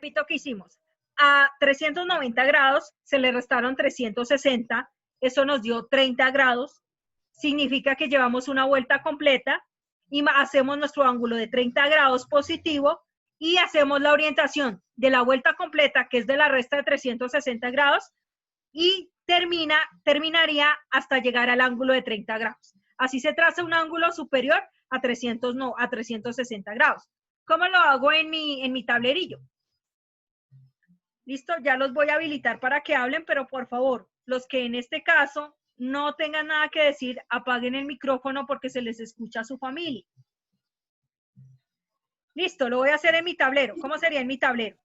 Repito que hicimos. A 390 grados se le restaron 360, eso nos dio 30 grados, significa que llevamos una vuelta completa y hacemos nuestro ángulo de 30 grados positivo y hacemos la orientación de la vuelta completa, que es de la resta de 360 grados, y terminaría hasta llegar al ángulo de 30 grados. Así se traza un ángulo superior a 360 grados. ¿Cómo lo hago en mi tablerillo? Listo, ya los voy a habilitar para que hablen, pero por favor, los que en este caso no tengan nada que decir, apaguen el micrófono porque se les escucha a su familia. Listo, lo voy a hacer en mi tablero. ¿Cómo sería en mi tablero?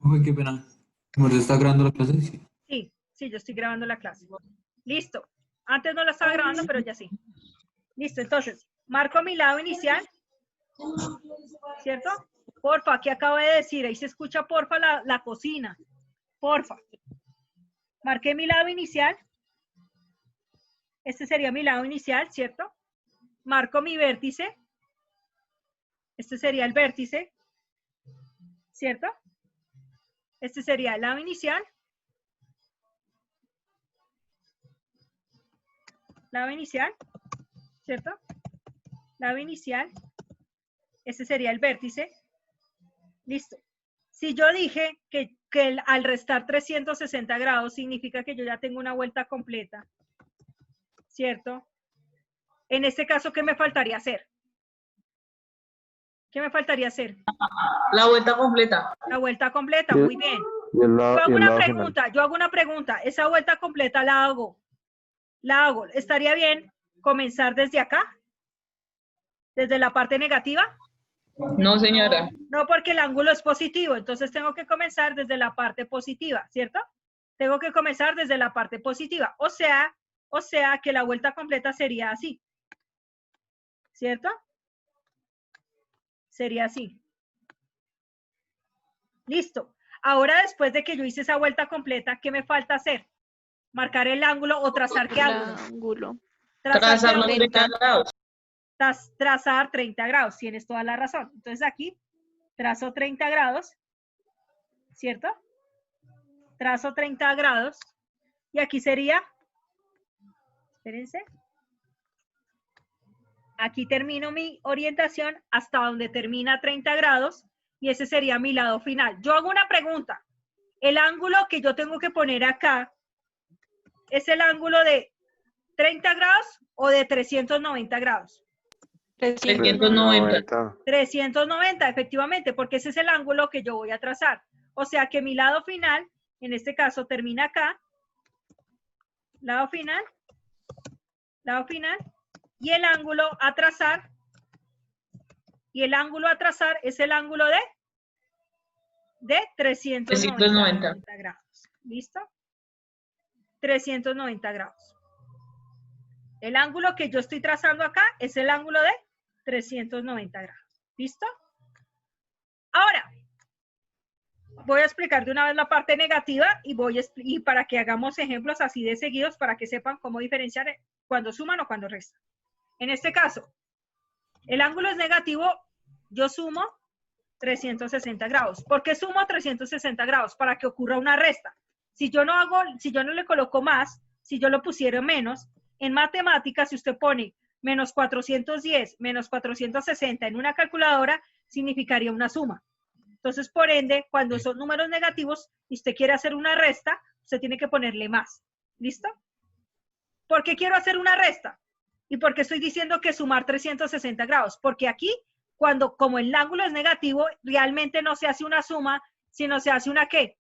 Uy, qué pena. ¿Cómo se está grabando la clase? Sí, yo estoy grabando la clase. Listo. Antes no la estaba grabando, pero ya sí. Listo, entonces, marco mi lado inicial, ¿cierto? Porfa, aquí acabo de decir, ahí se escucha porfa la cocina. Porfa. Marqué mi lado inicial. Este sería mi lado inicial, ¿cierto? Marco mi vértice. Este sería el vértice, ¿cierto? Este sería el lado inicial. Lado inicial, ¿cierto? Lado inicial. Este sería el vértice. Listo. Si yo dije que al restar 360 grados significa que yo ya tengo una vuelta completa, ¿cierto? En este caso, ¿qué me faltaría hacer? ¿Qué me faltaría hacer? La vuelta completa. La vuelta completa, muy bien. Y el lado, Yo hago y el una lado pregunta, final. yo hago una pregunta. Esa vuelta completa la hago. La hago. ¿Estaría bien comenzar desde acá? ¿Desde la parte negativa? No, señora. No, porque el ángulo es positivo, entonces tengo que comenzar desde la parte positiva, ¿cierto? Tengo que comenzar desde la parte positiva. O sea que la vuelta completa sería así. ¿Cierto? Sería así. Listo. Ahora, después de que yo hice esa vuelta completa, ¿qué me falta hacer? Marcar el ángulo o trazar qué ángulo. Trazar los 30 grados. Trazar 30 grados, tienes toda la razón. Entonces aquí trazo 30 grados, ¿cierto? Trazo 30 grados y aquí sería, espérense, aquí termino mi orientación hasta donde termina 30 grados y ese sería mi lado final. Yo hago una pregunta. El ángulo que yo tengo que poner acá es el ángulo de 30 grados o de 390 grados. 390. 390, efectivamente, porque ese es el ángulo que yo voy a trazar. O sea que mi lado final, en este caso, termina acá. Lado final, y el ángulo a trazar, es el ángulo de 390 grados. ¿Listo? 390 grados. El ángulo que yo estoy trazando acá es el ángulo de 390 grados. ¿Listo? Ahora, voy a explicar de una vez la parte negativa y para que hagamos ejemplos así de seguidos para que sepan cómo diferenciar cuando suman o cuando restan. En este caso, el ángulo es negativo, yo sumo 360 grados. ¿Por qué sumo 360 grados? Para que ocurra una resta. Si yo no le coloco más, si yo lo pusiera menos, en matemáticas, si usted pone menos 410, menos 460 en una calculadora, significaría una suma. Entonces, por ende, cuando son números negativos y usted quiere hacer una resta, usted tiene que ponerle más. ¿Listo? ¿Por qué quiero hacer una resta? ¿Y por qué estoy diciendo que sumar 360 grados? Porque aquí, como el ángulo es negativo, realmente no se hace una suma, sino se hace una ¿qué?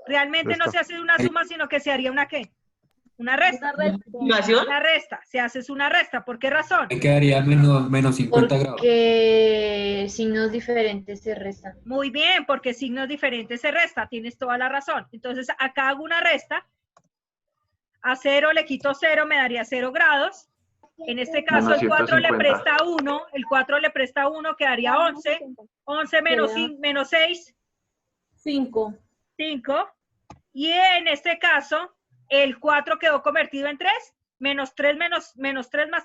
Realmente no se hace una suma, sino que se haría una ¿qué? Una resta. Una resta. Se hace una resta. ¿Por qué razón? Ahí quedaría menos 50 grados. Porque signos diferentes se restan. Muy bien, porque signos diferentes se resta. Tienes toda la razón. Entonces, acá hago una resta. A 0 le quito 0, me daría 0 grados. En este caso, el 4 le presta 1. El 4 le presta 1, quedaría 11. 11 menos 6. 5. 5. Y en este caso, el 4 quedó convertido en 3. Menos 3 más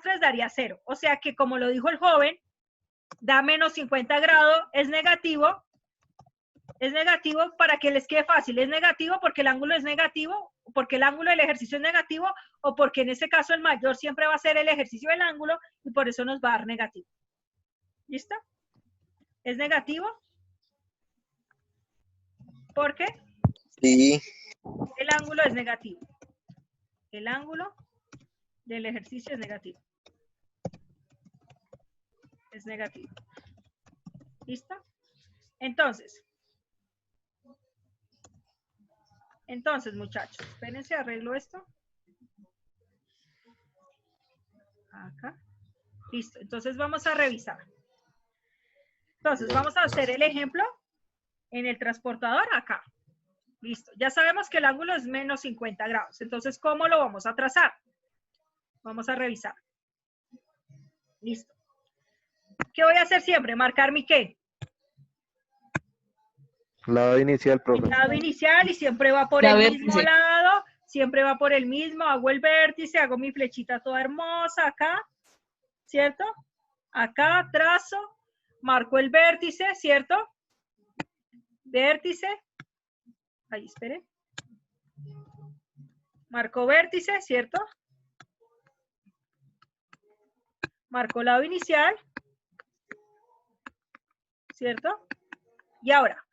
3 daría 0. O sea que, como lo dijo el joven, da menos 50 grados, es negativo para que les quede fácil, es negativo porque el ángulo es negativo, porque el ángulo del ejercicio es negativo, o porque en este caso el mayor siempre va a ser el ejercicio del ángulo, y por eso nos va a dar negativo. ¿Listo? ¿Es negativo? ¿Por qué? Sí. El ángulo es negativo. El ángulo del ejercicio es negativo. Es negativo. ¿Listo? Entonces, muchachos, espérense, arreglo esto. Acá. Listo, entonces vamos a revisar. Entonces, vamos a hacer el ejemplo en el transportador acá. Listo, ya sabemos que el ángulo es menos 50 grados. Entonces, ¿cómo lo vamos a trazar? Vamos a revisar. Listo. ¿Qué voy a hacer siempre? Marcar mi ¿qué? Lado inicial, profe. El lado inicial y siempre va por La el vértice. mismo lado. Siempre va por el mismo. Hago el vértice, hago mi flechita toda hermosa acá. ¿Cierto? Acá trazo. Marco el vértice, ¿cierto? Vértice. Ahí, esperen. Marco vértice, ¿cierto? Marco lado inicial, ¿cierto? Y ahora,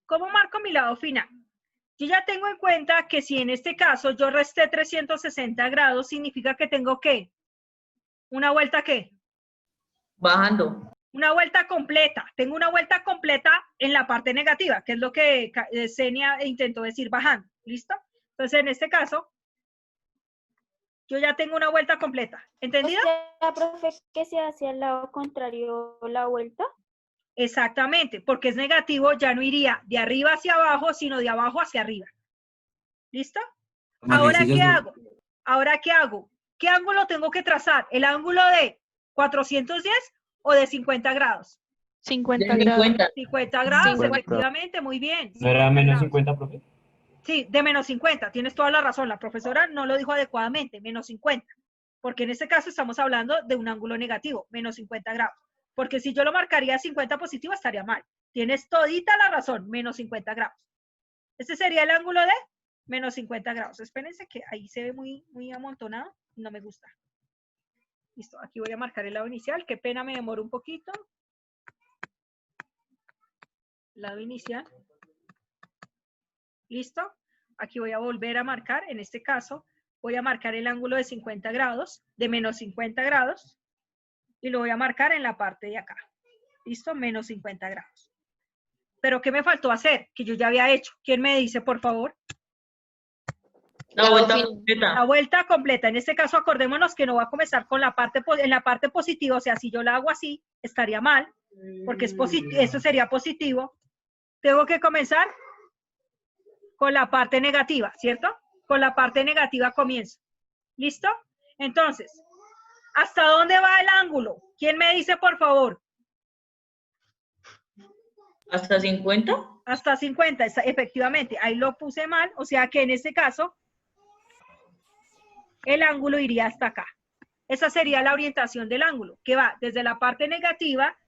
¿cómo marco mi lado final? Yo ya tengo en cuenta que si en este caso yo resté 360 grados, significa que tengo ¿qué? ¿Una vuelta qué? Bajando. Una vuelta completa. Tengo una vuelta completa en la parte negativa, que es lo que Senia intentó decir bajando. ¿Listo? Entonces, en este caso, yo ya tengo una vuelta completa. ¿Entendido? O sea, profe, que se hace al lado contrario la vuelta. Exactamente, porque es negativo, ya no iría de arriba hacia abajo, sino de abajo hacia arriba. ¿Listo? Ahora, ¿qué hago? Ahora, ¿qué hago? ¿Qué ángulo tengo que trazar? ¿El ángulo de 410 o de 50 grados? 50 De grados. 50. 50 grados, 50. efectivamente, muy bien. ¿No era 50 menos grados. 50, profe? Sí, de menos 50, tienes toda la razón. La profesora no lo dijo adecuadamente, menos 50. Porque en este caso estamos hablando de un ángulo negativo, menos 50 grados. Porque si yo lo marcaría 50 positivo estaría mal. Tienes todita la razón, menos 50 grados. Este sería el ángulo de menos 50 grados. Espérense que ahí se ve muy amontonado. No me gusta. Listo, aquí voy a marcar el lado inicial. Qué pena, me demoro un poquito. Lado inicial. ¿Listo? Aquí voy a volver a marcar. En este caso, voy a marcar el ángulo de 50 grados, de menos 50 grados. Y lo voy a marcar en la parte de acá. ¿Listo? Menos 50 grados. ¿Pero qué me faltó hacer? Que yo ya había hecho. ¿Quién me dice, por favor? La vuelta La completa. vuelta completa. En este caso, acordémonos que no va a comenzar con la parte, en la parte positiva. O sea, si yo la hago así, estaría mal. Porque es eso sería positivo. Tengo que comenzar con la parte negativa, ¿cierto? Con la parte negativa comienzo. ¿Listo? Entonces, ¿hasta dónde va el ángulo? ¿Quién me dice, por favor? ¿Hasta 50? Hasta 50, efectivamente. Ahí lo puse mal, o sea que en este caso, el ángulo iría hasta acá. Esa sería la orientación del ángulo, que va desde la parte negativa,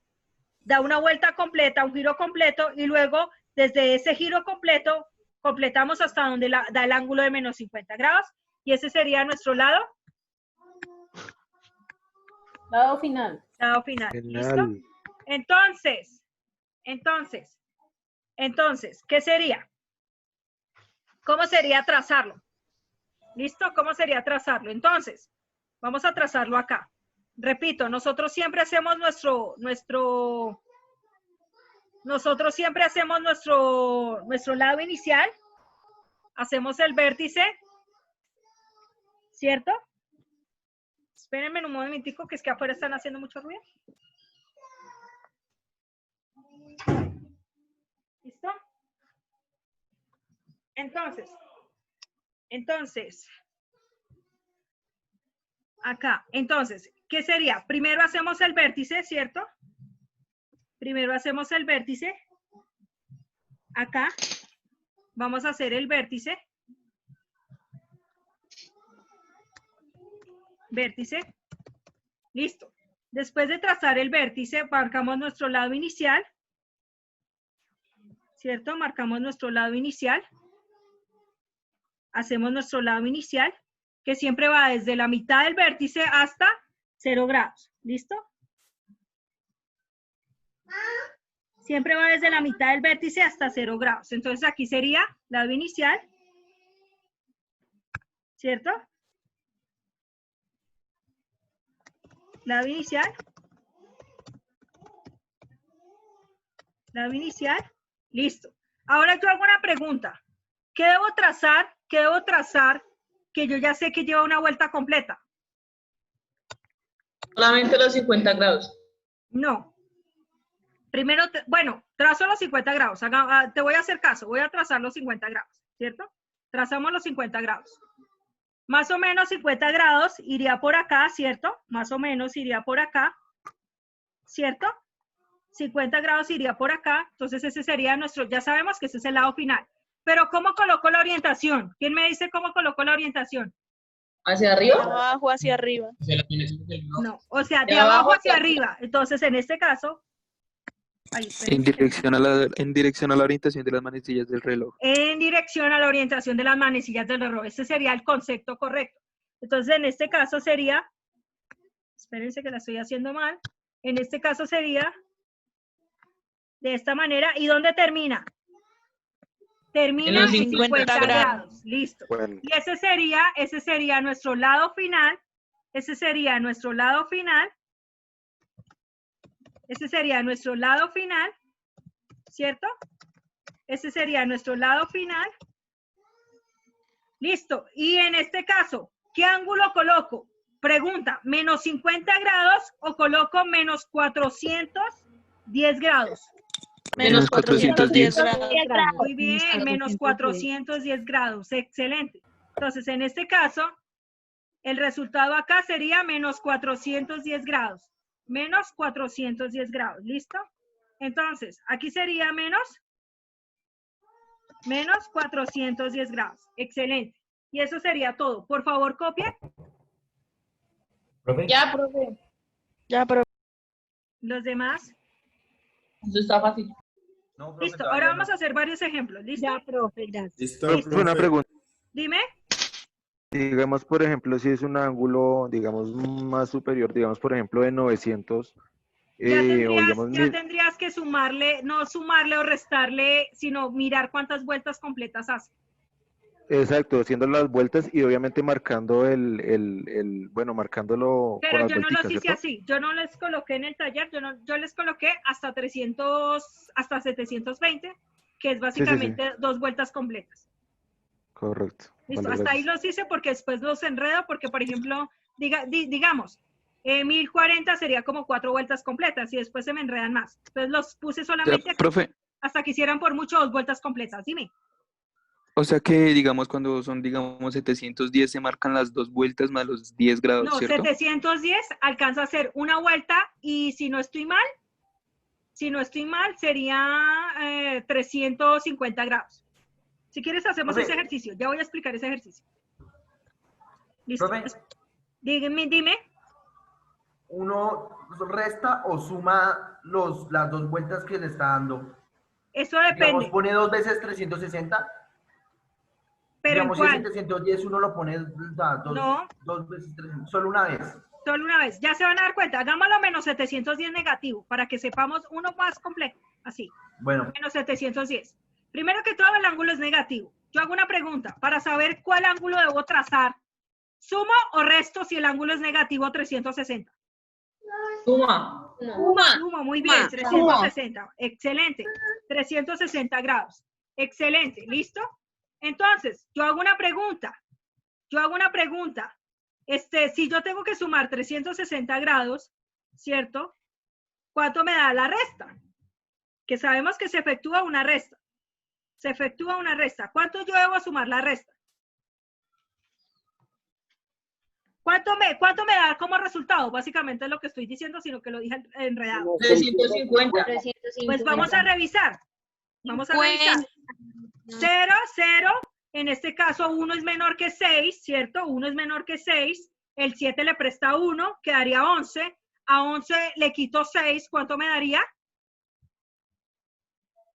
da una vuelta completa, un giro completo, y luego, desde ese giro completo, completamos hasta donde da el ángulo de menos 50 grados, y ese sería nuestro lado. Lado final. Lado final. ¿Listo? Genial. Entonces, ¿qué sería? ¿Cómo sería trazarlo? ¿Listo? ¿Cómo sería trazarlo? Entonces, vamos a trazarlo acá. Repito, nosotros siempre hacemos nuestro lado inicial. Hacemos el vértice, ¿cierto? Espérenme un momentico, que es que afuera están haciendo mucho ruido. ¿Listo? Entonces, acá. Entonces, ¿qué sería? Primero hacemos el vértice, ¿cierto? Primero hacemos el vértice. Acá. Vamos a hacer el vértice. Vértice. Listo. Después de trazar el vértice, marcamos nuestro lado inicial, ¿cierto? Marcamos nuestro lado inicial. Hacemos nuestro lado inicial, que siempre va desde la mitad del vértice hasta 0 grados. ¿Listo? Siempre va desde la mitad del vértice hasta 0 grados. Entonces aquí sería lado inicial, ¿cierto? Lado inicial. Lado inicial. Listo. Ahora yo hago una pregunta. ¿Qué debo trazar? ¿Qué debo trazar? Que yo ya sé que lleva una vuelta completa. Solamente los 50 grados. No. Primero, bueno, trazo los 50 grados. Te voy a hacer caso. Voy a trazar los 50 grados, ¿cierto? Trazamos los 50 grados. Más o menos 50 grados iría por acá, ¿cierto? Más o menos iría por acá, ¿cierto? 50 grados iría por acá. Entonces ese sería nuestro, ya sabemos que ese es el lado final. Pero ¿cómo coloco la orientación? ¿Quién me dice cómo coloco la orientación? ¿Hacia arriba? Abajo hacia arriba. No, o sea, de abajo hacia arriba. Entonces, en este caso, ahí, En dirección a la orientación de las manecillas del reloj. en dirección a la orientación de las manecillas del reloj. Ese sería el concepto correcto. Entonces, en este caso sería, espérense que la estoy haciendo mal. En este caso sería de esta manera. ¿Y dónde termina? Termina en 50 grados. Listo. Bueno, Y ese sería nuestro lado final. Ese sería nuestro lado final. Ese sería nuestro lado final, ¿cierto? Ese sería nuestro lado final. Listo. Y en este caso, ¿qué ángulo coloco? Pregunta, ¿menos 50 grados o coloco menos 410 grados? Menos 410 grados. Muy bien, menos 410 grados. Excelente. Entonces, en este caso, el resultado acá sería menos 410 grados. Menos 410 grados. ¿Listo? Entonces, aquí sería menos 410 grados. Excelente. Y eso sería todo. Por favor, copien. Ya, profe. Ya, pero Los demás. Eso está fácil. Listo. Ahora vamos a hacer varios ejemplos. ¿Listo? Ya, profe, gracias. Listo. profe, una pregunta. Dime. Digamos, por ejemplo, si es un ángulo, digamos, más superior, digamos, por ejemplo, de 900, Ya o digamos, tendrías que sumarle, no sumarle o restarle, sino mirar cuántas vueltas completas hace. exacto, haciendo las vueltas y obviamente marcando bueno, marcándolo con Pero las yo no vuelticas, los hice ¿cierto? así. Yo no les coloqué en el taller, yo les coloqué hasta 300, hasta 720, que es básicamente 2 vueltas completas. Correcto. Listo, Vale, hasta ahí gracias. los hice porque después los enredo, porque por ejemplo, digamos, 1040 sería como 4 vueltas completas y después se me enredan más. Entonces los puse Ya, solamente profe, hasta que hicieran por mucho 2 vueltas completas. Dime. o sea que, digamos, cuando son, digamos, 710 se marcan las 2 vueltas más los 10 grados, No, ¿cierto? 710 alcanza a hacer una vuelta y si no estoy mal, sería 350 grados. Si quieres hacemos Profe. ese ejercicio. Ya voy a explicar ese ejercicio. Listo. Profe. Dime. ¿Uno resta o suma las 2 vueltas que le está dando? Eso Digamos, depende. pone 2 veces 360. Pero ¿en Digamos, si es cuál? 710, uno lo pone No. 2 veces 300, solo una vez. Solo una vez. Ya se van a dar cuenta. Hagámoslo menos 710 negativo para que sepamos uno más complejo. Así. Bueno, Menos 710. Primero que todo, el ángulo es negativo. Yo hago una pregunta. Para saber cuál ángulo debo trazar, ¿sumo o resto si el ángulo es negativo 360? Suma. Sumo, muy bien. 360. Excelente. 360 grados. Excelente. ¿Listo? Entonces, yo hago una pregunta. Si yo tengo que sumar 360 grados, ¿cierto? ¿Cuánto me da la resta? Que sabemos que se efectúa una resta. ¿Cuánto yo debo sumar la resta? ¿Cuánto me da como resultado? Básicamente es lo que estoy diciendo, sino que lo dije enredado. 350. 350. Pues vamos a revisar. 0, 0. En este caso, 1 es menor que 6, ¿cierto? 1 es menor que 6. El 7 le presta 1, quedaría 11. a 11 le quito 6, ¿cuánto me daría?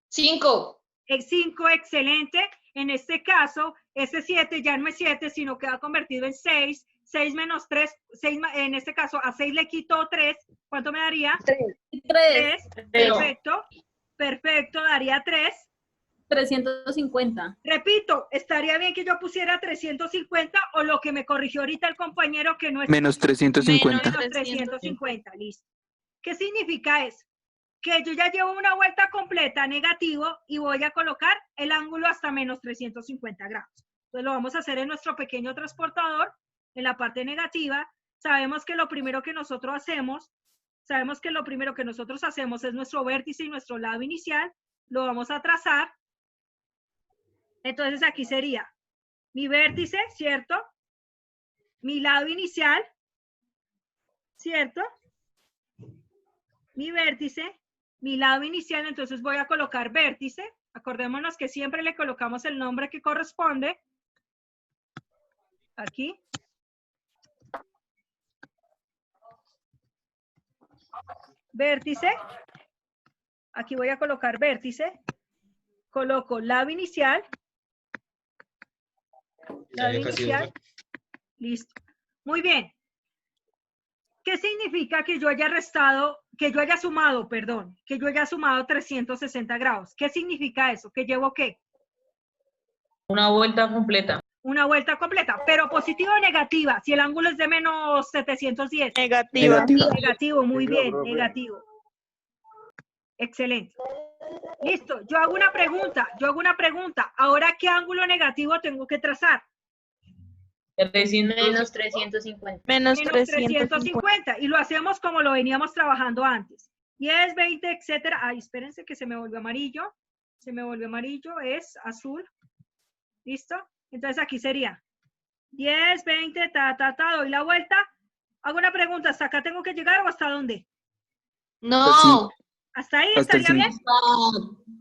5. 5, excelente. En este caso, ese 7 ya no es 7, sino que ha convertido en 6. 6 menos 3, 6, en este caso a 6 le quito 3, ¿cuánto me daría? 3. Perfecto. Perfecto, daría 3. 350. Repito, estaría bien que yo pusiera 350 o lo que me corrigió ahorita el compañero que no es Menos 350. menos 350, listo. ¿Qué significa eso? Que yo ya llevo una vuelta completa negativo y voy a colocar el ángulo hasta menos 350 grados. Entonces lo vamos a hacer en nuestro pequeño transportador, en la parte negativa. Sabemos que lo primero que nosotros hacemos es nuestro vértice y nuestro lado inicial. Lo vamos a trazar. Entonces aquí sería mi vértice, ¿cierto? Mi lado inicial, ¿cierto? Mi vértice, mi lado inicial, entonces voy a colocar vértice. Acordémonos que siempre le colocamos el nombre que corresponde. Aquí. Vértice. Aquí voy a colocar vértice. Coloco lado inicial. Lado inicial. Listo. Muy bien. ¿Qué significa que yo haya sumado 360 grados? ¿Qué significa eso? ¿Que llevo qué? Una vuelta completa. Una vuelta completa, pero positiva o negativa, si el ángulo es de menos 710. Negativa. Negativo, muy bien, negativo. Excelente. Listo, yo hago una pregunta. Ahora, ¿qué ángulo negativo tengo que trazar? Menos 350. Menos Menos 350. 350. Y lo hacemos como lo veníamos trabajando antes. 10, 20, etcétera. Ay, espérense que se me volvió amarillo. Es azul. ¿Listo? Entonces aquí sería 10, 20, doy la vuelta. Hago una pregunta, ¿hasta acá tengo que llegar o hasta dónde? No. ¿Hasta ahí Hasta el estaría bien?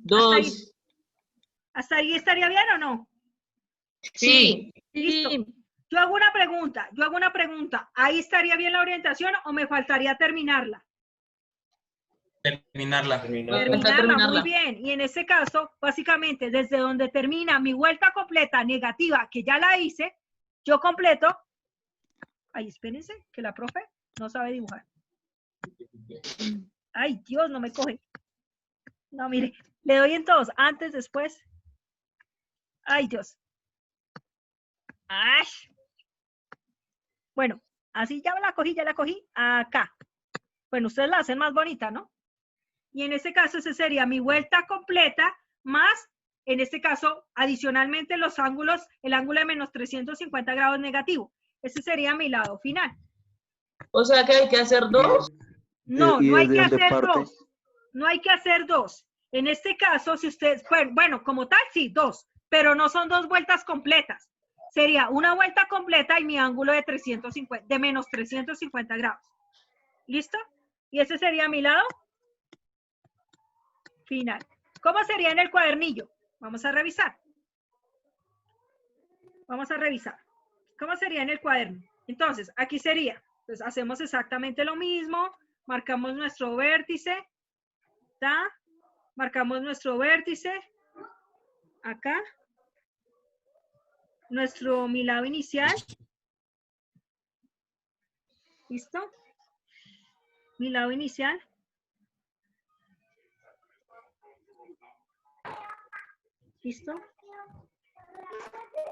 2. ¿Hasta ahí estaría bien o no? Sí. Listo. Yo hago una pregunta. ¿Ahí estaría bien la orientación o me faltaría terminarla? Terminarla. Terminarla, muy bien. Y en este caso, básicamente, desde donde termina mi vuelta completa negativa, que ya la hice, yo completo. Ay, espérense, que la profe no sabe dibujar. Ay, Dios, no me coge. No, mire, le doy en todos, antes, después. Ay, Dios. Ay. Bueno, así ya la cogí, acá. Bueno, ustedes la hacen más bonita, ¿no? Y en este caso, ese sería mi vuelta completa, más, en este caso, adicionalmente los ángulos, el ángulo de menos 350 grados negativo. Ese sería mi lado final. O sea que hay que hacer 2. No, ¿Y no hay desde que dónde hacer parte? 2. No hay que hacer 2. En este caso, si ustedes, bueno, como tal, sí, 2, pero no son 2 vueltas completas. Sería una vuelta completa y mi ángulo de menos 350 grados. ¿Listo? Y ese sería mi lado final. ¿Cómo sería en el cuadernillo? Vamos a revisar. ¿Cómo sería en el cuaderno? Entonces, aquí sería. Entonces, hacemos exactamente lo mismo. Marcamos nuestro vértice. Marcamos nuestro vértice. Acá. Mi lado inicial. ¿Listo? Mi lado inicial. ¿Listo?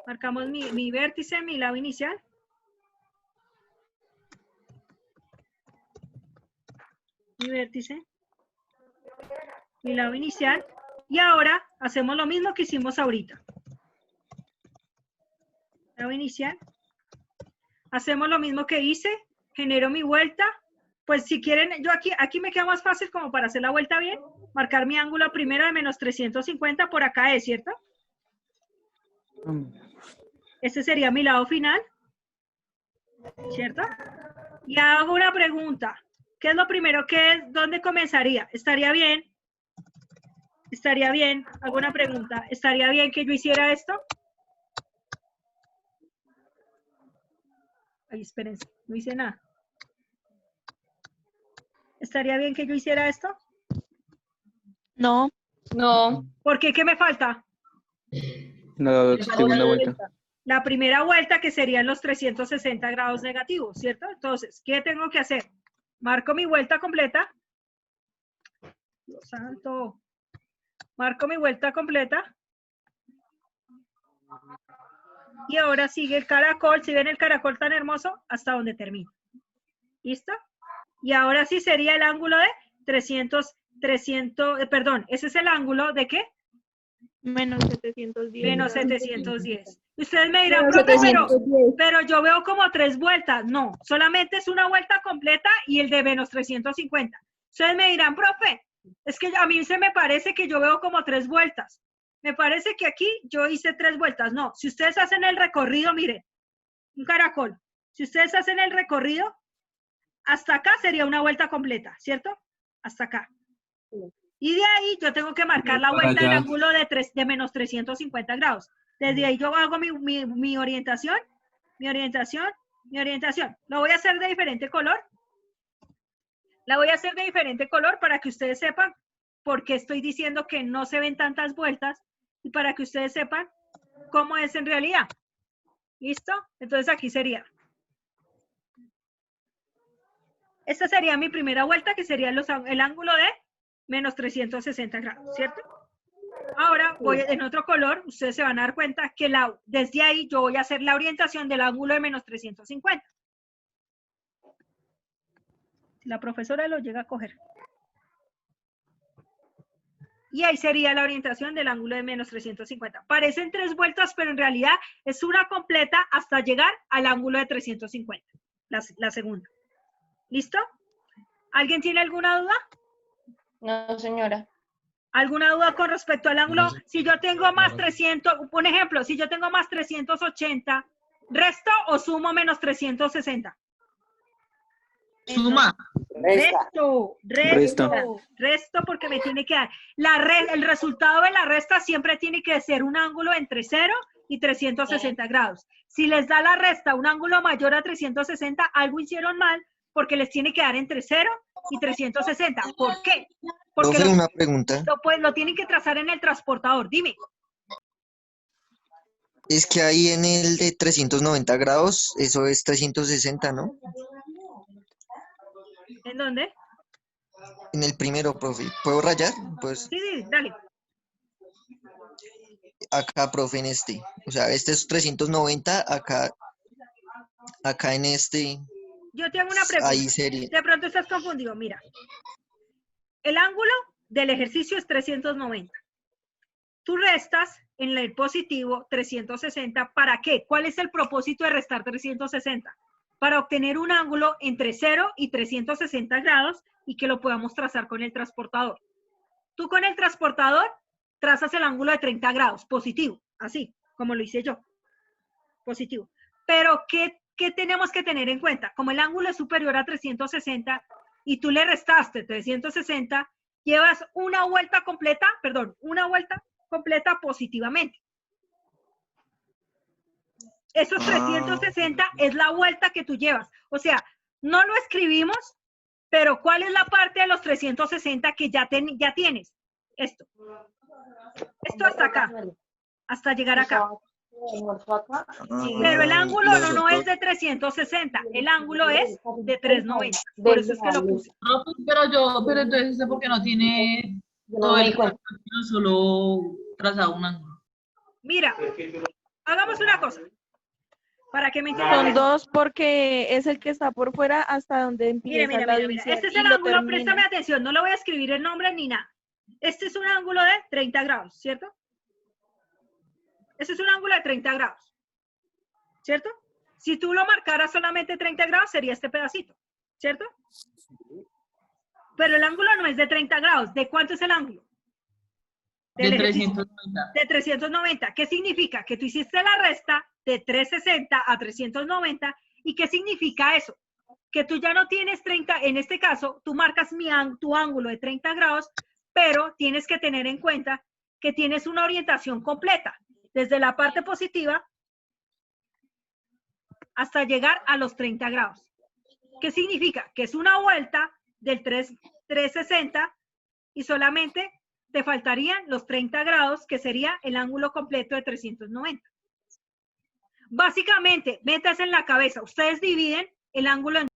Marcamos mi vértice, mi lado inicial. Mi vértice. Mi lado inicial. Y ahora hacemos lo mismo que hicimos ahorita. Lado inicial. Hacemos lo mismo que hice. Genero mi vuelta. Pues si quieren, yo aquí me queda más fácil como para hacer la vuelta bien. Marcar mi ángulo primero de menos 350 por acá, ¿es cierto? Este sería mi lado final. ¿Cierto? Y hago una pregunta. ¿Qué es lo primero dónde comenzaría? ¿Estaría bien? ¿Estaría bien? Hago una pregunta. ¿Estaría bien que yo hiciera esto? Ay, espérense, no hice nada. ¿Estaría bien que yo hiciera esto? No. No. ¿Por qué? ¿Qué me falta? La segunda vuelta. La primera vuelta, que serían los 360 grados negativos, ¿cierto? Entonces, ¿qué tengo que hacer? Marco mi vuelta completa. Dios santo. Marco mi vuelta completa. Y ahora sigue el caracol. ¿Sí ven el caracol tan hermoso? Hasta donde termina. ¿Listo? Y ahora sí sería el ángulo de 300, perdón, ese es el ángulo de ¿qué? Menos 710. Menos 710. Ustedes me dirán, Menos profe, 710. pero yo veo como 3 vueltas. No, solamente es una vuelta completa y el de menos 350. Ustedes me dirán, profe, es que a mí se me parece que yo veo como 3 vueltas. Me parece que aquí yo hice 3 vueltas. No, si ustedes hacen el recorrido, miren, un caracol. Si ustedes hacen el recorrido, hasta acá sería una vuelta completa, ¿cierto? Hasta acá. Y de ahí yo tengo que marcar la vuelta del ángulo de menos 350 grados. Desde ahí yo hago mi orientación, mi orientación. Lo voy a hacer de diferente color. La voy a hacer de diferente color para que ustedes sepan por qué estoy diciendo que no se ven tantas vueltas y para que ustedes sepan cómo es en realidad. ¿Listo? Entonces aquí sería. Esta sería mi primera vuelta, que sería el ángulo de menos 360 grados, ¿cierto? Ahora voy en otro color, ustedes se van a dar cuenta que desde ahí yo voy a hacer la orientación del ángulo de menos 350. Si la profesora lo llega a coger. Y ahí sería la orientación del ángulo de menos 350. Parecen 3 vueltas, pero en realidad es una completa hasta llegar al ángulo de 350, la segunda. ¿Listo? ¿Alguien tiene alguna duda? No, señora. ¿Alguna duda con respecto al ángulo? Si yo tengo más 300, un ejemplo, si yo tengo más 380, ¿resto o sumo menos 360? Suma. Resto porque me tiene que dar. El resultado de la resta siempre tiene que ser un ángulo entre 0 y 360 grados. Si les da la resta un ángulo mayor a 360, algo hicieron mal, porque les tiene que dar entre 0 y 360. ¿Por qué? Porque Profe, una pregunta. lo tienen que trazar en el transportador. Dime. Es que ahí en el de 390 grados, eso es 360, ¿no? ¿En dónde? En el primero, profe. ¿Puedo rayar? Pues Sí, dale. acá, profe, en este. O sea, este es 390, acá en este, Yo te hago una pregunta. ahí sería. De pronto estás confundido. Mira, el ángulo del ejercicio es 390. Tú restas en el positivo 360. ¿Para qué? ¿Cuál es el propósito de restar 360? Para obtener un ángulo entre 0 y 360 grados y que lo podamos trazar con el transportador. Tú con el transportador trazas el ángulo de 30 grados, positivo, así como lo hice yo, positivo. Pero, ¿qué tenemos que tener en cuenta? Como el ángulo es superior a 360 y tú le restaste 360, llevas una vuelta completa positivamente. Esos 360 es la vuelta que tú llevas. O sea, no lo escribimos, pero ¿cuál es la parte de los 360 que ya tienes? Esto hasta acá, hasta llegar acá. Pero el ángulo no es de 360, el ángulo es de 390. Por eso es que lo puse. Pero entonces ¿usted por qué no tiene todo el camino, solo trazado un ángulo? Mira, hagamos una cosa, para que me entiendan. Son 2 porque es el que está por fuera hasta donde empieza la Mira. división. Este es y el lo ángulo, termina. préstame atención, no le voy a escribir el nombre ni nada. Este es un ángulo de 30 grados, ¿cierto? Este es un ángulo de 30 grados, ¿cierto? Si tú lo marcaras solamente 30 grados, sería este pedacito, ¿cierto? Pero el ángulo no es de 30 grados. ¿De cuánto es el ángulo? De 390. De 390. ¿Qué significa? Que tú hiciste la resta de 360 a 390. ¿Y qué significa eso? Que tú ya no tienes 30, en este caso, tú marcas tu ángulo de 30 grados, pero tienes que tener en cuenta que tienes una orientación completa, desde la parte positiva hasta llegar a los 30 grados. ¿Qué significa? Que es una vuelta del 360 y solamente te faltarían los 30 grados, que sería el ángulo completo de 390. Básicamente, metas en la cabeza, ustedes dividen el ángulo en